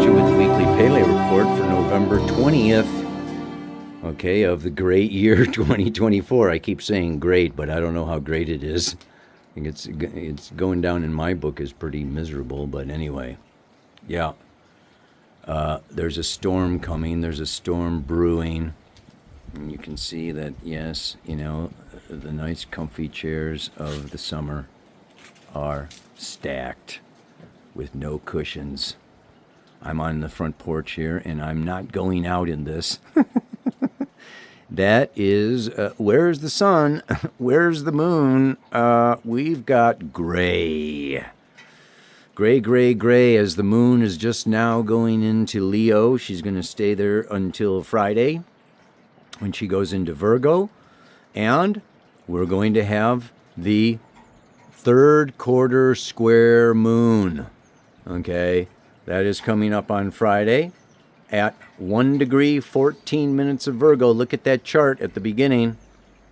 Astrology with the weekly Pele report for November 20th, okay, of the great year 2024. I keep saying great, but I don't know how great it is. I think it's going down in my book as pretty miserable, but anyway, yeah. There's a storm coming, there's a storm brewing, and you can see that, yes, you know, the nice comfy chairs of the summer are stacked with no cushions. I'm on the front porch here, and I'm not going out in this. That is, where's the sun? Where's the moon? We've got gray. Gray, gray, gray, as the moon is just now going into Leo. She's going to stay there until Friday when she goes into Virgo. And we're going to have the third quarter square moon. Okay, that is coming up on Friday at 1 degree, 14 minutes of Virgo. Look at that chart at the beginning.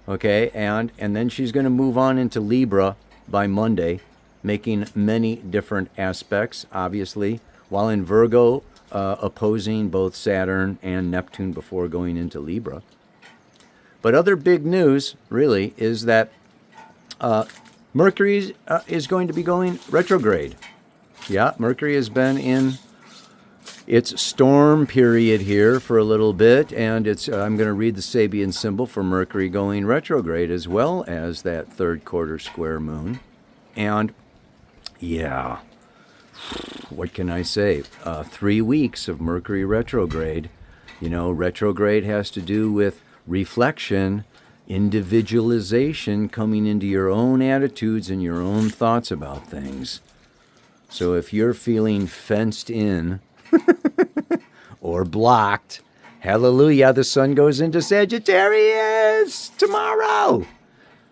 Okay, and then she's going to move on into Libra by Monday, making many different aspects, obviously, while in Virgo, opposing both Saturn and Neptune before going into Libra. But other big news, really, is that Mercury is going to be going retrograde. Yeah, Mercury has been in its storm period here for a little bit, and I'm going to read the Sabian symbol for Mercury going retrograde as well as that third quarter square moon. And yeah, what can I say? 3 weeks of Mercury retrograde. You know, retrograde has to do with reflection, individualization, coming into your own attitudes and your own thoughts about things. So if you're feeling fenced in or blocked, hallelujah, the sun goes into Sagittarius tomorrow.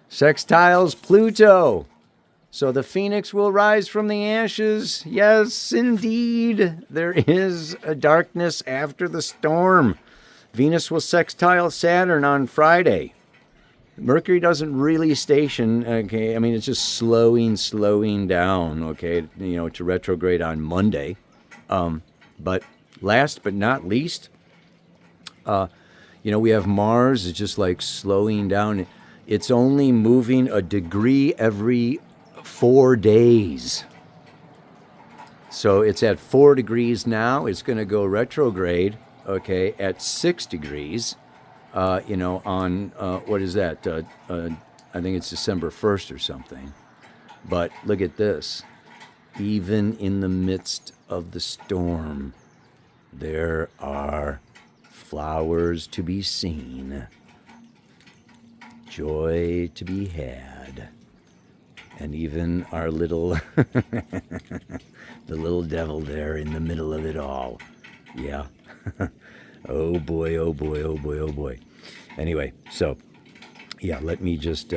Sextiles Pluto. So the phoenix will rise from the ashes. Yes, indeed. There is a darkness after the storm. Venus will sextile Saturn on Friday. Mercury doesn't really station, okay? I mean, it's just slowing down, okay, you know, to retrograde on Monday. But last but not least, you know, we have Mars is just like slowing down. It's only moving a degree every 4 days. So it's at 4 degrees now. It's going to go retrograde, okay, at 6 degrees. You know, on, what is that? I think it's December 1st or something. But look at this. Even in the midst of the storm, there are flowers to be seen, joy to be had, and even our little, the little devil there in the middle of it all. Yeah. Oh boy, oh boy, oh boy, oh boy. Anyway, so, yeah, let me just,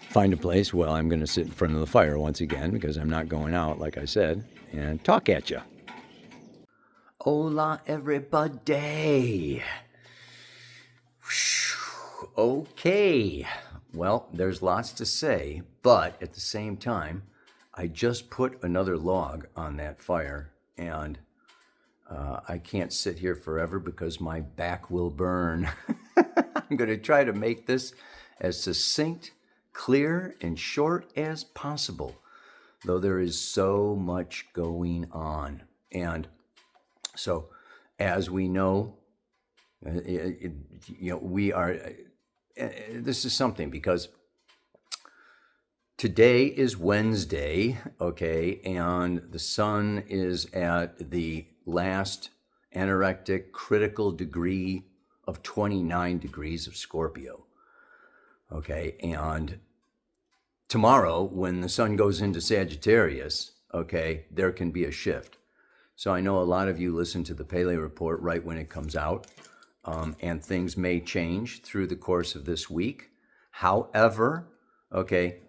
find a place. Well, I'm going to sit in front of the fire once again because I'm not going out, like I said, and talk at you. Hola, everybody. Okay. Well, there's lots to say, but at the same time, I just put another log on that fire, and I can't sit here forever because my back will burn. I'm going to try to make this as succinct, clear, and short as possible, though there is so much going on. And so, as we know, we are, this is something because today is Wednesday, okay, and the sun is at the last anorectic critical degree of 29 degrees of Scorpio. Okay, and tomorrow when the sun goes into Sagittarius, okay, there can be a shift. So I know a lot of you listen to the Pele report right when it comes out, and things may change through the course of this week. However, okay,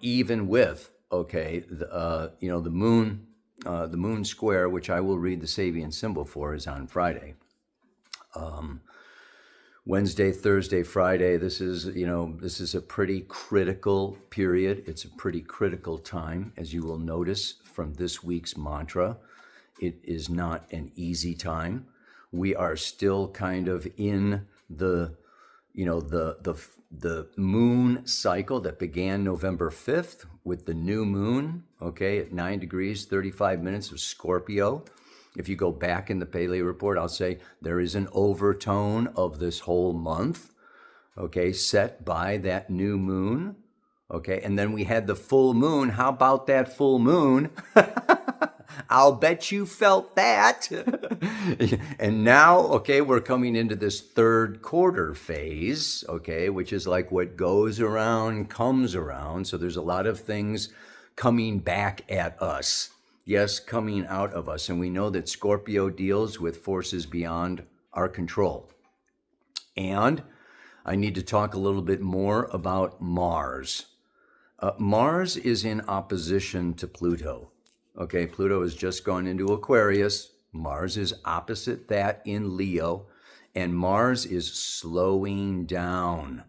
even with, okay, the moon square, which I will read the Sabian symbol for, is on Friday. Wednesday, Thursday, Friday, this is a pretty critical period. It's a pretty critical time, as you will notice from this week's mantra. It is not an easy time. We are still kind of in the moon cycle that began November 5th with the new moon, okay, at 9 degrees, 35 minutes of Scorpio. If you go back in the Paleo report, I'll say there is an overtone of this whole month, okay, set by that new moon, okay? And then we had the full moon. How about that full moon? I'll bet you felt that. And now, okay, we're coming into this third quarter phase, okay, which is like what goes around comes around. So there's a lot of things coming back at us. Yes, coming out of us. And we know that Scorpio deals with forces beyond our control. And I need to talk a little bit more about Mars. Mars is in opposition to Pluto. Okay, Pluto has just gone into Aquarius. Mars is opposite that in Leo. And Mars is slowing down.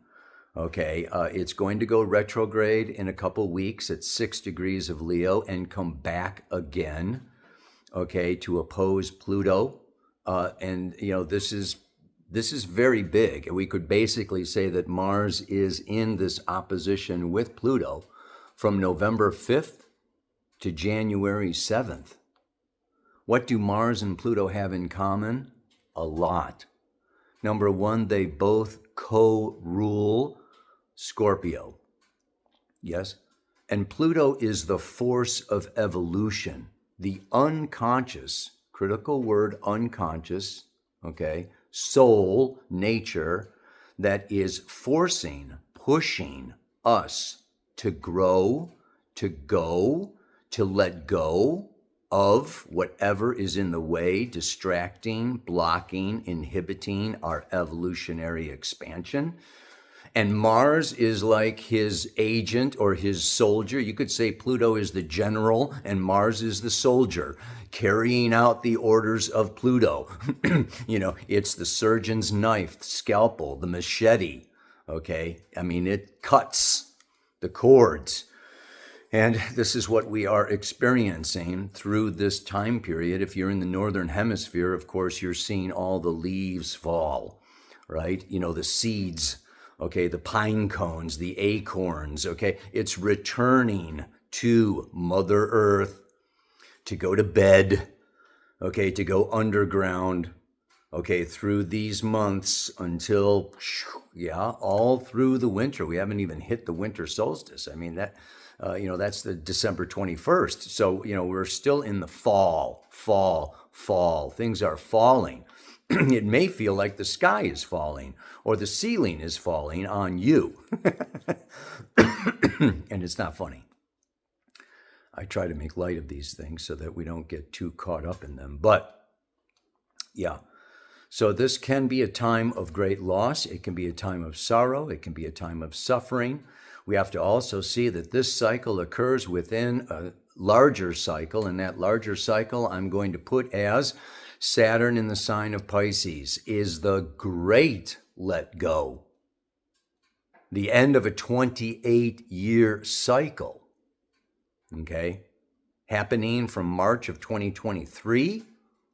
Okay, it's going to go retrograde in a couple weeks at 6 degrees of Leo and come back again, okay, to oppose Pluto. And this is very big. We could basically say that Mars is in this opposition with Pluto from November 5th to January 7th. What do Mars and Pluto have in common? A lot. Number one, they both co-rule Scorpio. Yes? And Pluto is the force of evolution, the unconscious, critical word unconscious, okay, soul, nature, that is forcing, pushing us to grow, to go, to let go of whatever is in the way, distracting, blocking, inhibiting our evolutionary expansion. And Mars is like his agent or his soldier. You could say Pluto is the general and Mars is the soldier, carrying out the orders of Pluto. It's the surgeon's knife, the scalpel, the machete, okay? I mean, it cuts the cords. And this is what we are experiencing through this time period. If you're in the northern hemisphere, of course, you're seeing all the leaves fall, right? The seeds, okay, the pine cones, the acorns, okay? It's returning to Mother Earth to go to bed, okay, to go underground, okay, through these months until, all through the winter. We haven't even hit the winter solstice. I mean, that's the December 21st. So, we're still in the fall. Things are falling. It may feel like the sky is falling or the ceiling is falling on you. And it's not funny. I try to make light of these things so that we don't get too caught up in them. But, yeah. So this can be a time of great loss. It can be a time of sorrow. It can be a time of suffering. We have to also see that this cycle occurs within a larger cycle, and that larger cycle I'm going to put as Saturn in the sign of Pisces is the great let go. The end of a 28-year cycle, okay, happening from March of 2023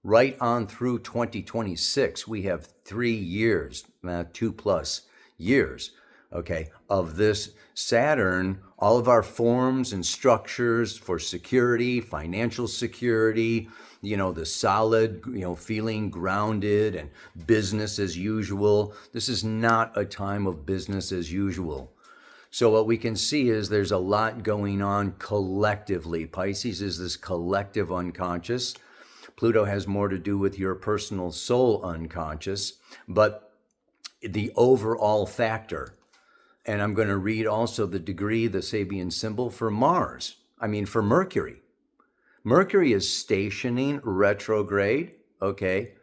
right on through 2026. We have 3 years, 2+ years, okay, of this Saturn, all of our forms and structures for security, financial security, the solid, feeling grounded and business as usual. This is not a time of business as usual. So what we can see is there's a lot going on collectively. Pisces is this collective unconscious. Pluto has more to do with your personal soul unconscious, but the overall factor. And I'm going to read also the degree, the Sabian symbol for Mercury. Mercury is stationing retrograde, okay,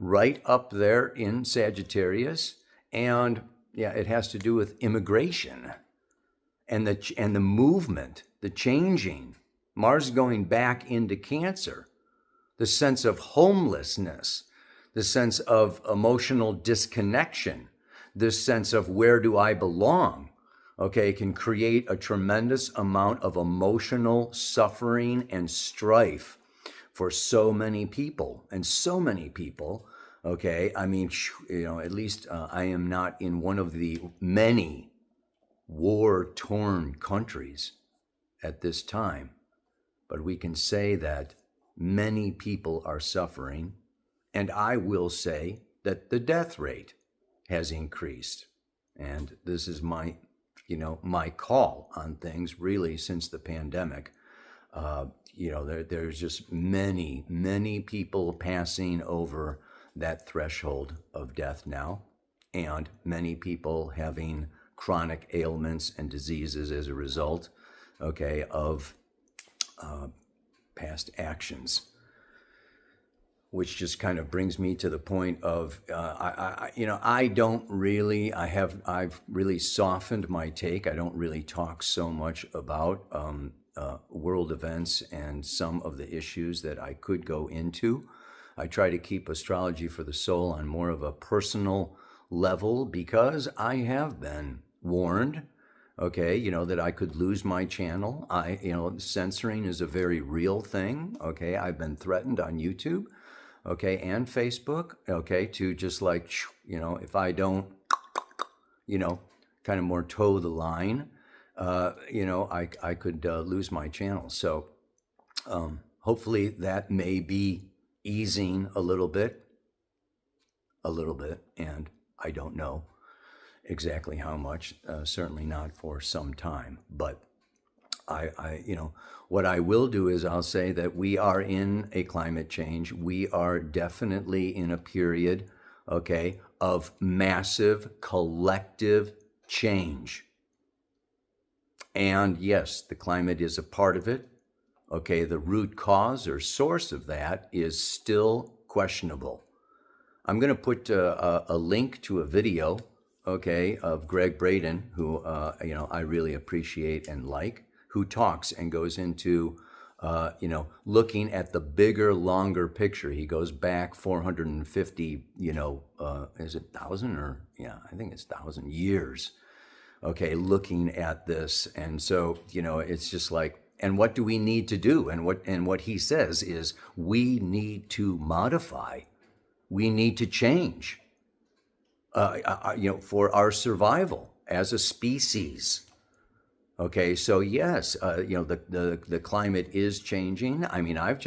right up there in Sagittarius. And it has to do with immigration and the movement, the changing. Mars going back into Cancer, the sense of homelessness, this sense of emotional disconnection, this sense of where do I belong, okay, can create a tremendous amount of emotional suffering and strife for so many people. And so many people, okay, I mean, at least I am not in one of the many war-torn countries at this time, but we can say that many people are suffering, and I will say that the death rate has increased. And this is my call on things really since the pandemic. There's just many people passing over that threshold of death now, and many people having chronic ailments and diseases as a result, okay, of past actions. Which just kind of brings me to the point of, I've really softened my take. I don't really talk so much about world events and some of the issues that I could go into. I try to keep astrology for the soul on more of a personal level because I have been warned, okay, that I could lose my channel. Censoring is a very real thing, okay? I've been threatened on YouTube, okay, and Facebook, okay, to just like, if I don't, kind of more toe the line, I could lose my channel. So hopefully that may be easing a little bit, and I don't know exactly how much, certainly not for some time, but what I will do is I'll say that we are in a climate change. We are definitely in a period, okay, of massive collective change. And yes, the climate is a part of it. Okay, the root cause or source of that is still questionable. I'm going to put a link to a video, okay, of Greg Braden, who, I really appreciate and like, who talks and goes into, looking at the bigger, longer picture. He goes back 450, is it 1,000 or, yeah, I think it's 1,000 years, okay, looking at this. And so, it's just like, and what do we need to do? And what he says is we need to modify. We need to change, for our survival as a species. Okay, so yes, the climate is changing. I mean, I've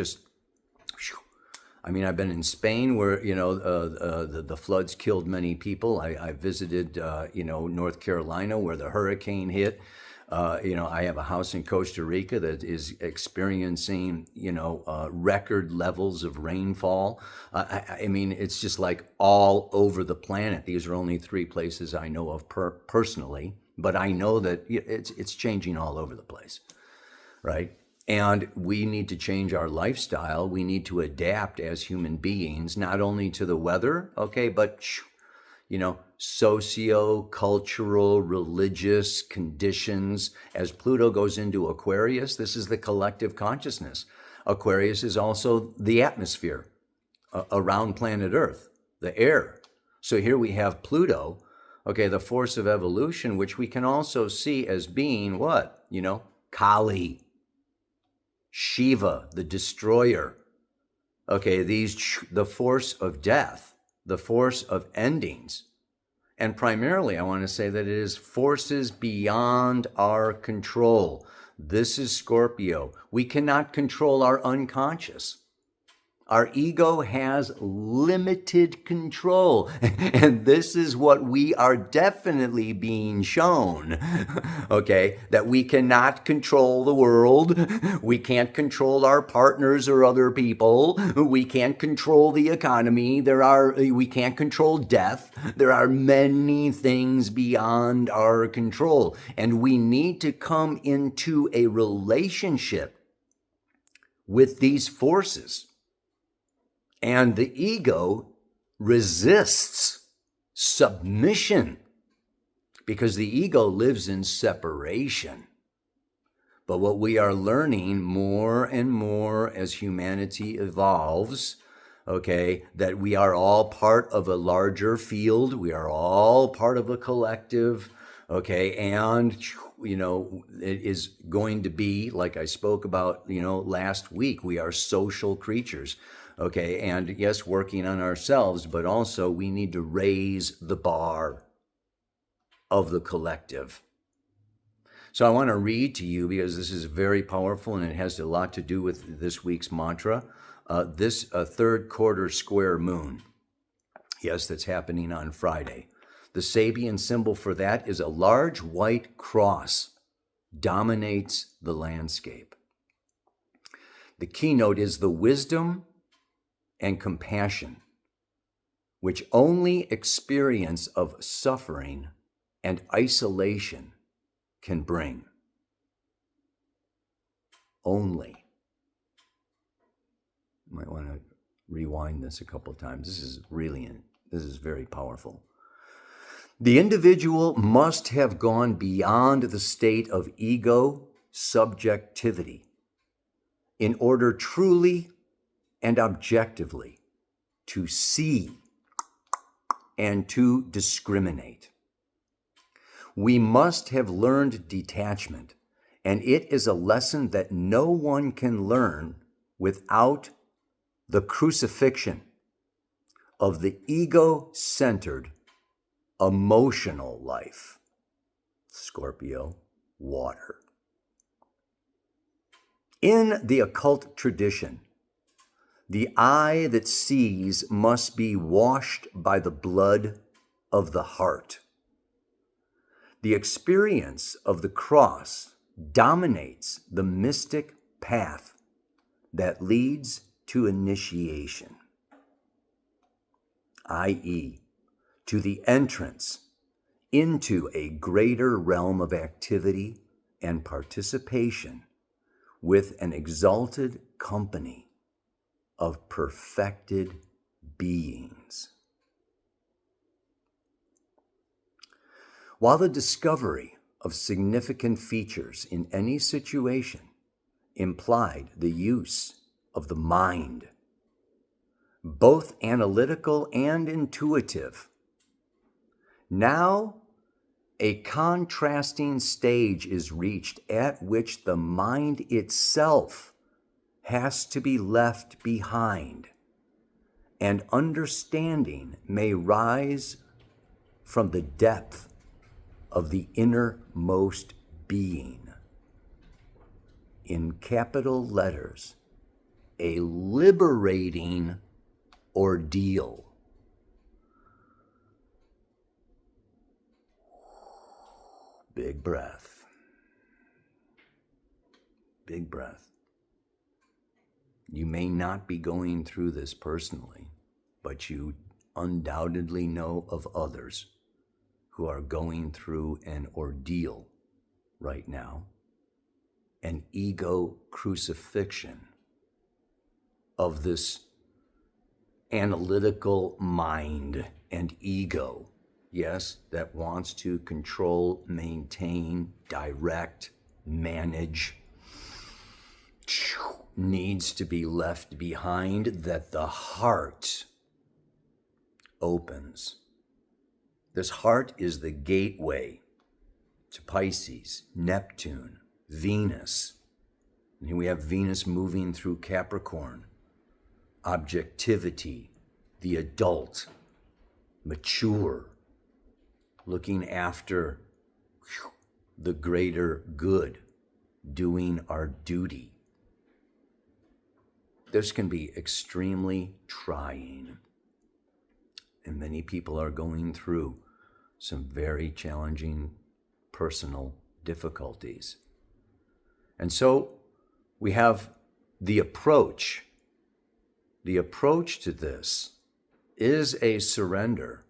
been in Spain where, the floods killed many people. I visited, North Carolina where the hurricane hit. I have a house in Costa Rica that is experiencing, record levels of rainfall. It's just like all over the planet. These are only 3 places I know of personally, but I know that it's changing all over the place, right? And we need to change our lifestyle. We need to adapt as human beings, not only to the weather, okay, but socio-cultural, religious conditions. As Pluto goes into Aquarius, this is the collective consciousness. Aquarius is also the atmosphere around planet Earth, the air. So here we have Pluto, okay, the force of evolution, which we can also see as being what? Kali, Shiva, the destroyer. Okay, the force of death, the force of endings. And primarily, I want to say that it is forces beyond our control. This is Scorpio. We cannot control our unconscious. Our ego has limited control, and this is what we are definitely being shown, okay? That we cannot control the world, we can't control our partners or other people, we can't control the economy, we can't control death. There are many things beyond our control, and we need to come into a relationship with these forces. And the ego resists submission because the ego lives in separation. But what we are learning more and more as humanity evolves, okay, that we are all part of a larger field. We are all part of a collective, okay, and, it is going to be, like I spoke about, last week, we are social creatures, okay, and yes, working on ourselves, but also we need to raise the bar of the collective. So I want to read to you, because this is very powerful and it has a lot to do with this week's mantra. This third quarter square moon, yes, that's happening on Friday. The Sabian symbol for that is a large white cross, dominates the landscape. The keynote is the wisdom and compassion, which only experience of suffering and isolation can bring. Only. You might want to rewind this a couple of times. This is very powerful. The individual must have gone beyond the state of ego subjectivity in order truly and objectively to see and to discriminate. We must have learned detachment, and it is a lesson that no one can learn without the crucifixion of the ego-centered emotional life. Scorpio, water. In the occult tradition, the eye that sees must be washed by the blood of the heart. The experience of the cross dominates the mystic path that leads to initiation, i.e., to the entrance into a greater realm of activity and participation with an exalted company of perfected beings. While the discovery of significant features in any situation implied the use of the mind, both analytical and intuitive, now a contrasting stage is reached at which the mind itself has to be left behind, and understanding may rise from the depth of the innermost being. In capital letters, a liberating ordeal. Big breath. Big breath. You may not be going through this personally, but you undoubtedly know of others who are going through an ordeal right now, an ego crucifixion of this analytical mind and ego, yes, that wants to control, maintain, direct, manage, needs to be left behind, that the heart opens. This heart is the gateway to Pisces, Neptune, Venus. And here we have Venus moving through Capricorn. Objectivity, the adult, mature, looking after the greater good, doing our duty. This can be extremely trying, and many people are going through some very challenging personal difficulties. And so we have the approach. The approach to this is a surrender.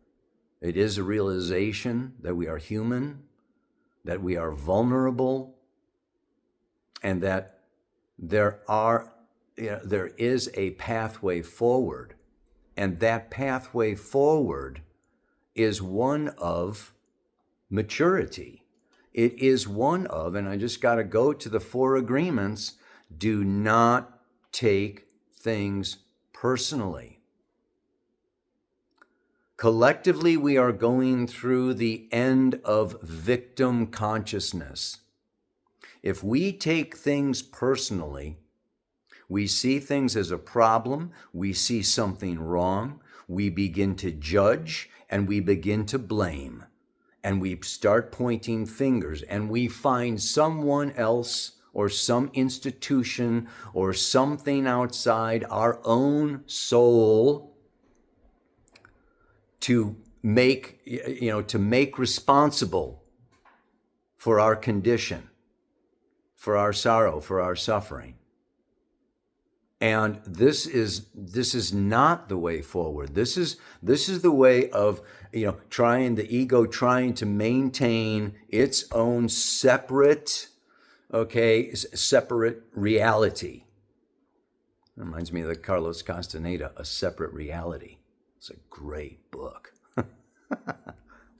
It is a realization that we are human, that we are vulnerable, and that there is a pathway forward. And that pathway forward is one of maturity. It is one of, and I just got to go to the 4 agreements, do not take things personally. Collectively, we are going through the end of victim consciousness. If we take things personally, we see things as a problem, we see something wrong, we begin to judge, and we begin to blame. And we start pointing fingers, and we find someone else or some institution or something outside our own soul to make responsible for our condition, for our sorrow, for our suffering. And this is not the way forward. This is the way of the ego trying to maintain its own separate reality. It reminds me of the Carlos Castaneda, A Separate Reality. It's a great book.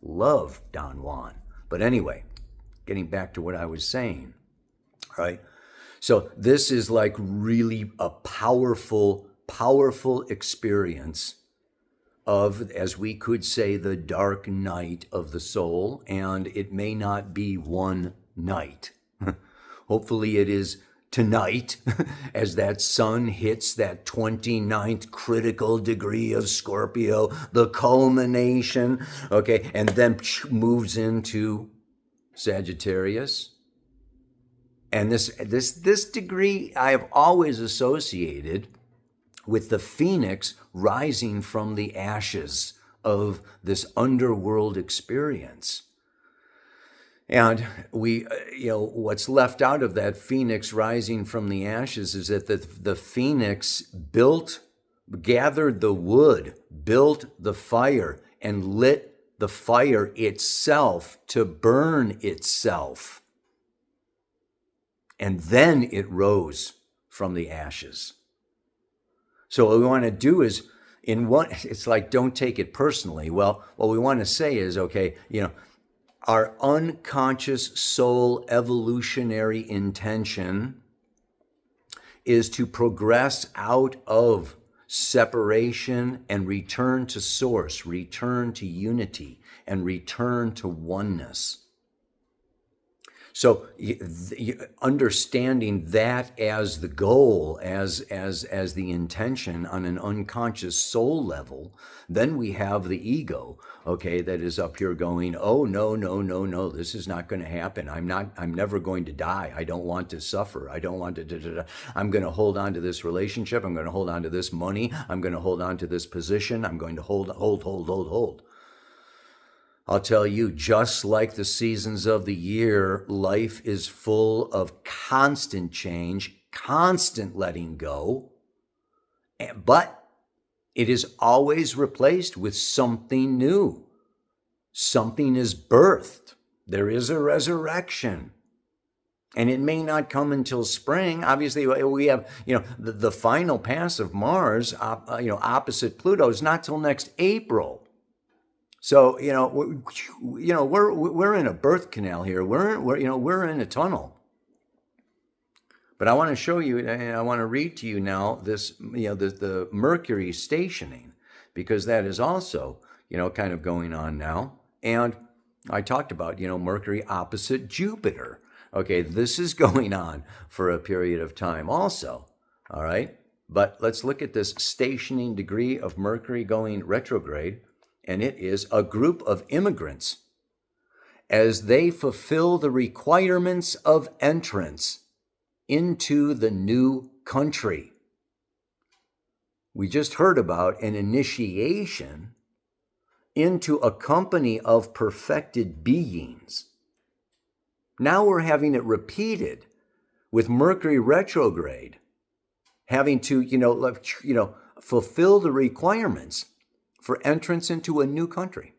Love Don Juan. But anyway, getting back to what I was saying, right? So this is like really a powerful, powerful experience of, as we could say, the dark night of the soul. And it may not be one night. Hopefully it is tonight, as that sun hits that 29th critical degree of Scorpio, the culmination, and then moves into Sagittarius. And this degree I have always associated with the phoenix rising from the ashes of this underworld experience. And what's left out of that phoenix rising from the ashes is that the phoenix gathered the wood, built the fire, and lit the fire itself to burn itself. And then it rose from the ashes. So what we want to do is, it's like, don't take it personally. Well, what we want to say is, our unconscious soul evolutionary intention is to progress out of separation and return to source, return to unity, and return to oneness. So understanding that as the goal, as the intention on an unconscious soul level, then we have the ego, that is up here going, oh, no, this is not going to happen. I'm never going to die. I don't want to suffer. I don't want to, I'm going to hold on to this relationship. I'm going to hold on to this money. I'm going to hold on to this position. I'm going to hold. I'll tell you, just like the seasons of the year, life is full of constant change, constant letting go, but it is always replaced with something new. Something is birthed. There is a resurrection. And it may not come until spring. Obviously, we have, the final pass of Mars, opposite Pluto is not till next April. So, we're in a birth canal here. We're in a tunnel. But I want to show you, and I want to read to you now this, the Mercury stationing, because that is also, kind of going on now. And I talked about, Mercury opposite Jupiter. This is going on for a period of time also. All right. But let's look at this stationing degree of Mercury going retrograde. And it is a group of immigrants as they fulfill the requirements of entrance into the new country. We just heard about an initiation into a company of perfected beings. Now we're having it repeated with Mercury retrograde, having to, fulfill the requirements for entrance into a new country.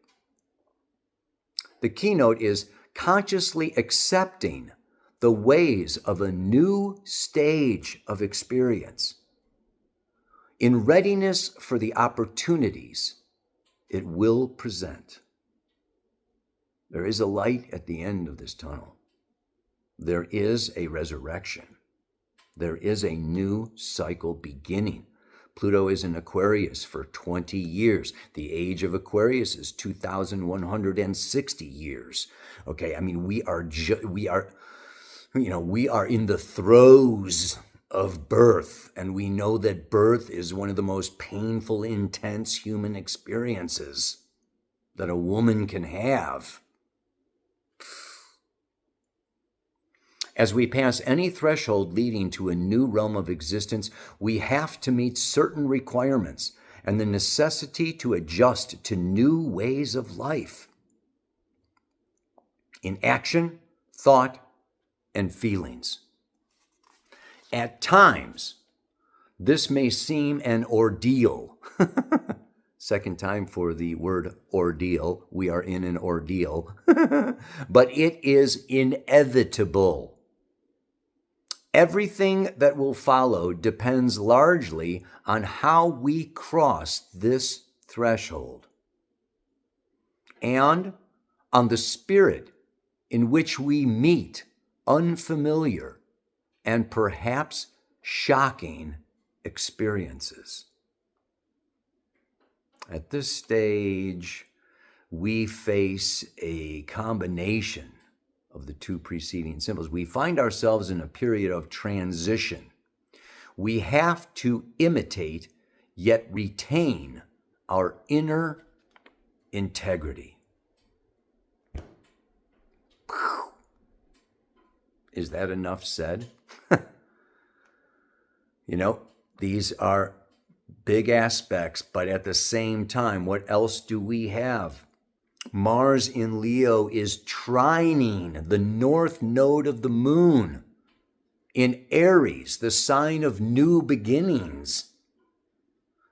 The keynote is consciously accepting the ways of a new stage of experience in readiness for the opportunities it will present. There is a light at the end of this tunnel. There is a resurrection. There is a new cycle beginning. Pluto is in Aquarius for 20 years. The age of Aquarius is 2,160 years. Okay, I mean, we are in the throes of birth, and we know that birth is one of the most painful, intense human experiences that a woman can have. As we pass any threshold leading to a new realm of existence, we have to meet certain requirements and the necessity to adjust to new ways of life in action, thought, and feelings. At times, this may seem an ordeal. Second time for the word ordeal. We are in an ordeal. But it is inevitable. Everything that will follow depends largely on how we cross this threshold and on the spirit in which we meet unfamiliar and perhaps shocking experiences. At this stage, we face a combination of the two preceding symbols. We find ourselves in a period of transition. We have to imitate yet retain our inner integrity. Is that enough said? These are big aspects, but at the same time, what else do we have? Mars in Leo is trining the north node of the moon in Aries, the sign of new beginnings.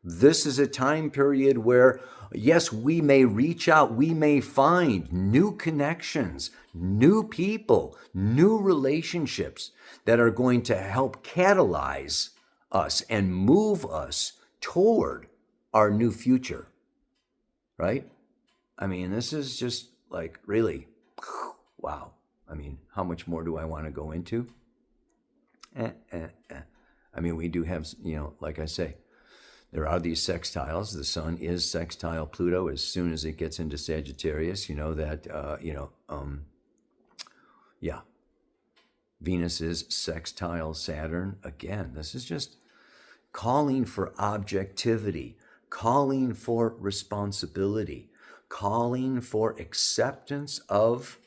This is a time period where, yes, we may reach out, we may find new connections, new people, new relationships that are going to help catalyze us and move us toward our new future, right? I mean, this is just like really, wow. I mean, how much more do I want to go into? I mean, we do have, like I say, there are these sextiles. The sun is sextile Pluto as soon as it gets into Sagittarius. Venus is sextile Saturn. Again, this is just calling for objectivity, calling for responsibility, calling for acceptance of,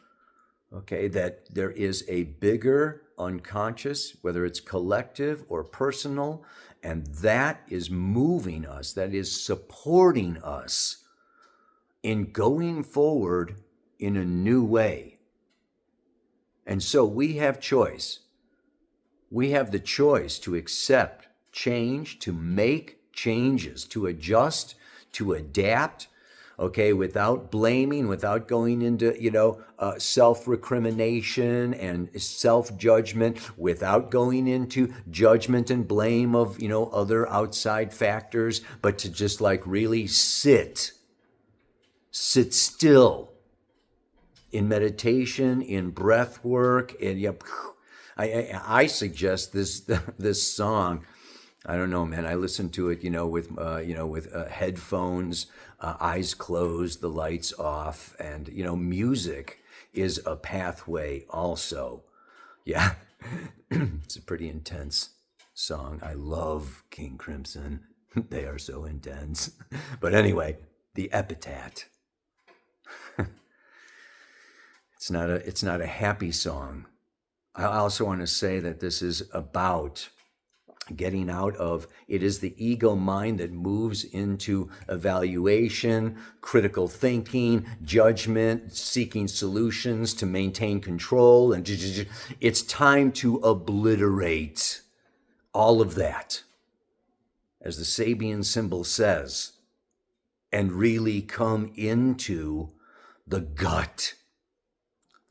that there is a bigger unconscious, whether it's collective or personal, and that is moving us, that is supporting us in going forward in a new way. And so we have choice. We have the choice to accept change, to make changes, to adjust, to adapt, without blaming, without going into, self-recrimination and self-judgment, without going into judgment and blame of, other outside factors, but to just really sit still in meditation, in breath work, and I suggest this song. I don't know, man. I listen to it, with headphones, eyes closed, the lights off, and music is a pathway also. Yeah, it's a pretty intense song. I love King Crimson. They are so intense. But anyway, the epitaph. It's not a happy song. I also want to say that this is about getting out of, it is the ego mind that moves into evaluation, critical thinking, judgment, seeking solutions to maintain control, and it's time to obliterate all of that, as the Sabian symbol says, and really come into the gut.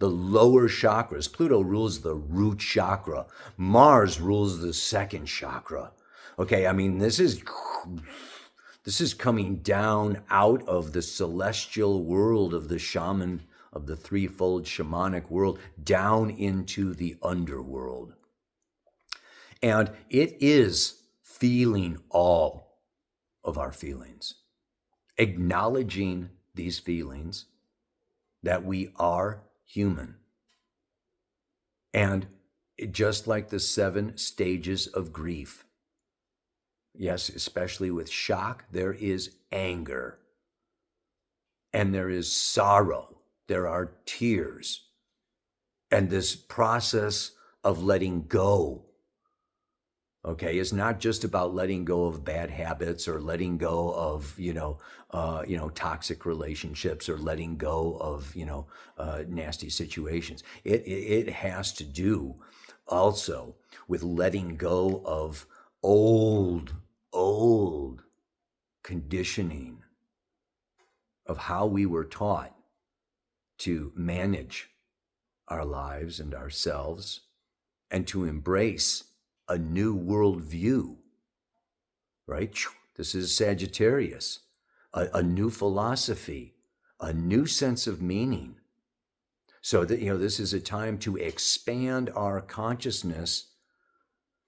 The lower chakras. Pluto rules the root chakra. Mars rules the second chakra. I mean, this is coming down out of the celestial world of the shaman, of the threefold shamanic world, down into the underworld. And it is feeling all of our feelings, acknowledging these feelings, that we are human. And just like the 7 stages of grief, yes, especially with shock, there is anger and there is sorrow, there are tears, and this process of letting go. Okay, it's not just about letting go of bad habits or letting go of toxic relationships or letting go of nasty situations. It has to do also with letting go of old conditioning of how we were taught to manage our lives and ourselves, and to embrace a new worldview, right? This is Sagittarius, a new philosophy, a new sense of meaning. So that, this is a time to expand our consciousness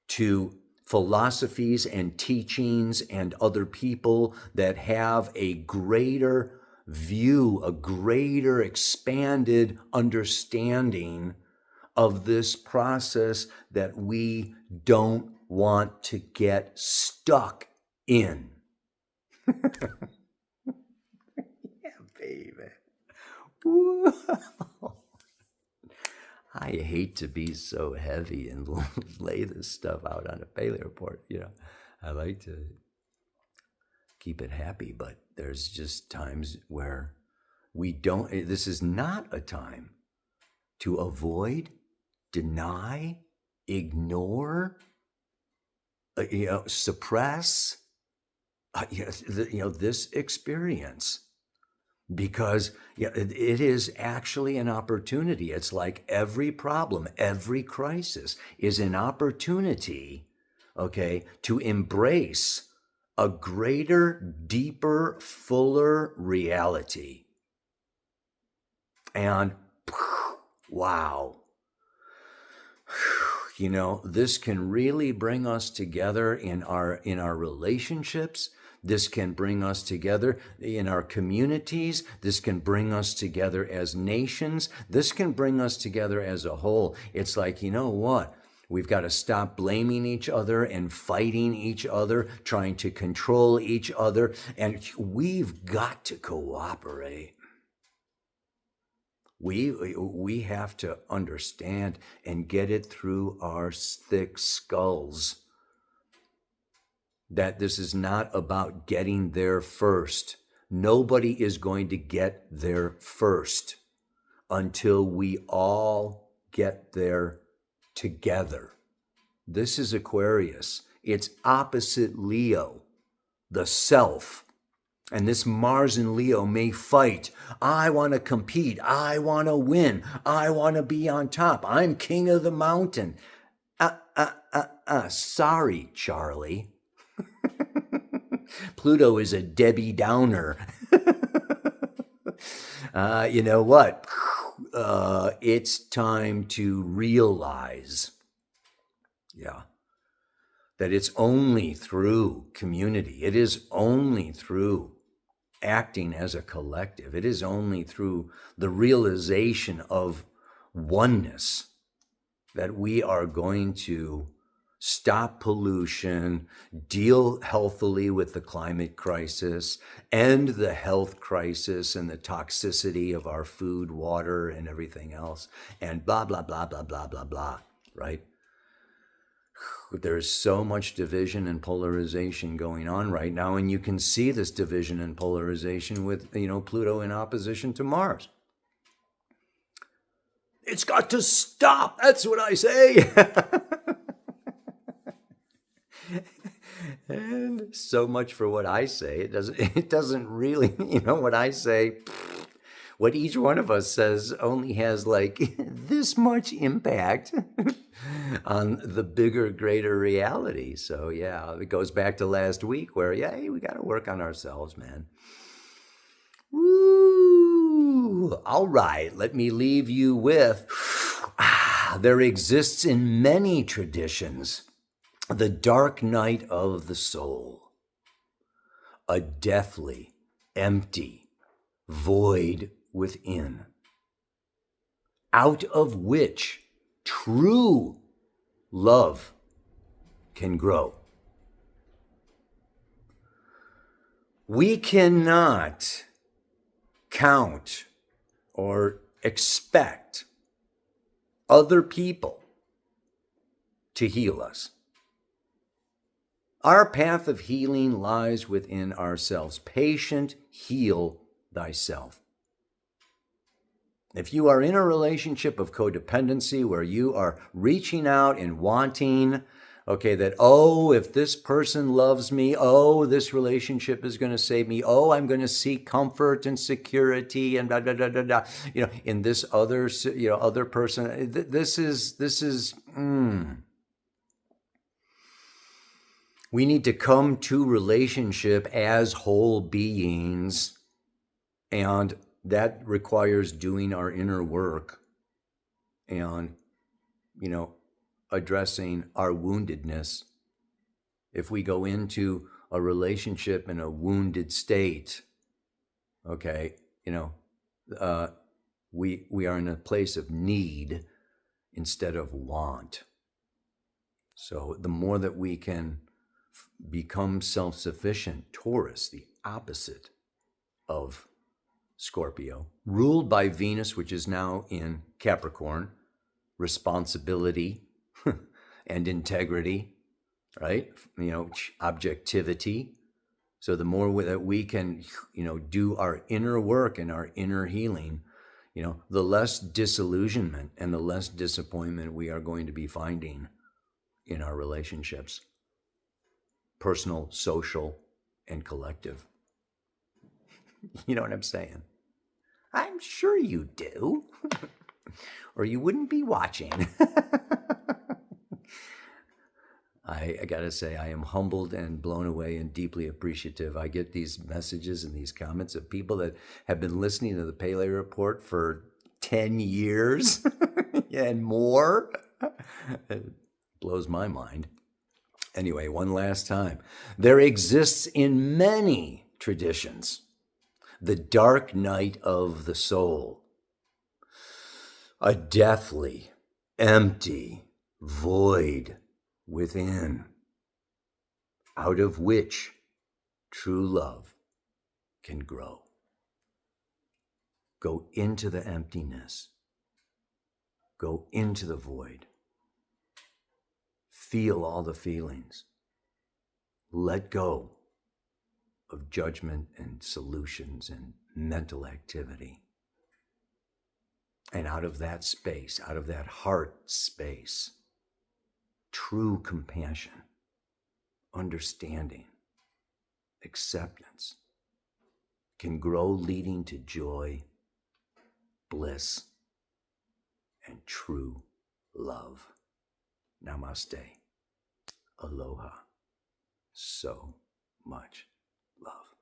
to philosophies and teachings and other people that have a greater view, a greater expanded understanding of this process that we don't want to get stuck in. Yeah, baby. Whoa. I hate to be so heavy and lay this stuff out on a paleo report. I like to keep it happy, but there's just times where this is not a time to avoid, deny, ignore, suppress, this experience, because it is actually an opportunity. It's like every problem, every crisis is an opportunity, okay, to embrace a greater, deeper, fuller reality. And wow. This can really bring us together in our relationships. This can bring us together in our communities. This can bring us together as nations. This can bring us together as a whole. It's like, what? We've got to stop blaming each other and fighting each other, trying to control each other, and we've got to cooperate. We have to understand and get it through our thick skulls that this is not about getting there first. Nobody is going to get there first until we all get there together. This is Aquarius. It's opposite Leo, the self. And this Mars and Leo may fight. I want to compete. I want to win. I want to be on top. I'm king of the mountain. Sorry, Charlie. Pluto is a Debbie Downer. You know what? It's time to realize, that it's only through community. It is only through acting as a collective. It is only through the realization of oneness that we are going to stop pollution, deal healthily with the climate crisis, end the health crisis and the toxicity of our food, water, and everything else, and blah, blah, blah, blah, blah, blah, blah, right? There's so much division and polarization going on right now, and you can see this division and polarization with, Pluto in opposition to Mars. It's got to stop. That's what I say. And so much for what I say. It doesn't really, what I say, what each one of us says only has like this much impact on the bigger, greater reality. So yeah, it goes back to last week where, we got to work on ourselves, man. Woo! All right, let me leave you with, there exists in many traditions the dark night of the soul. a deathly empty void within, out of which true love can grow. We cannot count or expect other people to heal us. Our path of healing lies within ourselves. Patient, heal thyself. If you are in a relationship of codependency where you are reaching out and wanting, okay, that, oh, if this person loves me, oh, this relationship is going to save me, oh, I'm going to seek comfort and security and blah, blah, blah, blah, blah, in this other, other person, this is. We need to come to relationship as whole beings, and that requires doing our inner work and, addressing our woundedness. If we go into a relationship in a wounded state, okay, we are in a place of need instead of want. So the more that we can become self-sufficient, Taurus, the opposite of Scorpio, ruled by Venus, which is now in Capricorn, responsibility and integrity, right? Objectivity. So the more that we can, do our inner work and our inner healing, the less disillusionment and the less disappointment we are going to be finding in our relationships, personal, social, and collective. You know what I'm saying? I'm sure you do. Or you wouldn't be watching. I gotta say, I am humbled and blown away and deeply appreciative. I get these messages and these comments of people that have been listening to the Pele Report for 10 years and more. It blows my mind. Anyway, one last time. There exists in many traditions the dark night of the soul, a deathly, empty void within, out of which true love can grow. Go into the emptiness. Go into the void. Feel all the feelings. Let go of judgment and solutions and mental activity. And out of that space, out of that heart space, true compassion, understanding, acceptance can grow, leading to joy, bliss, and true love. Namaste. Aloha. So much love.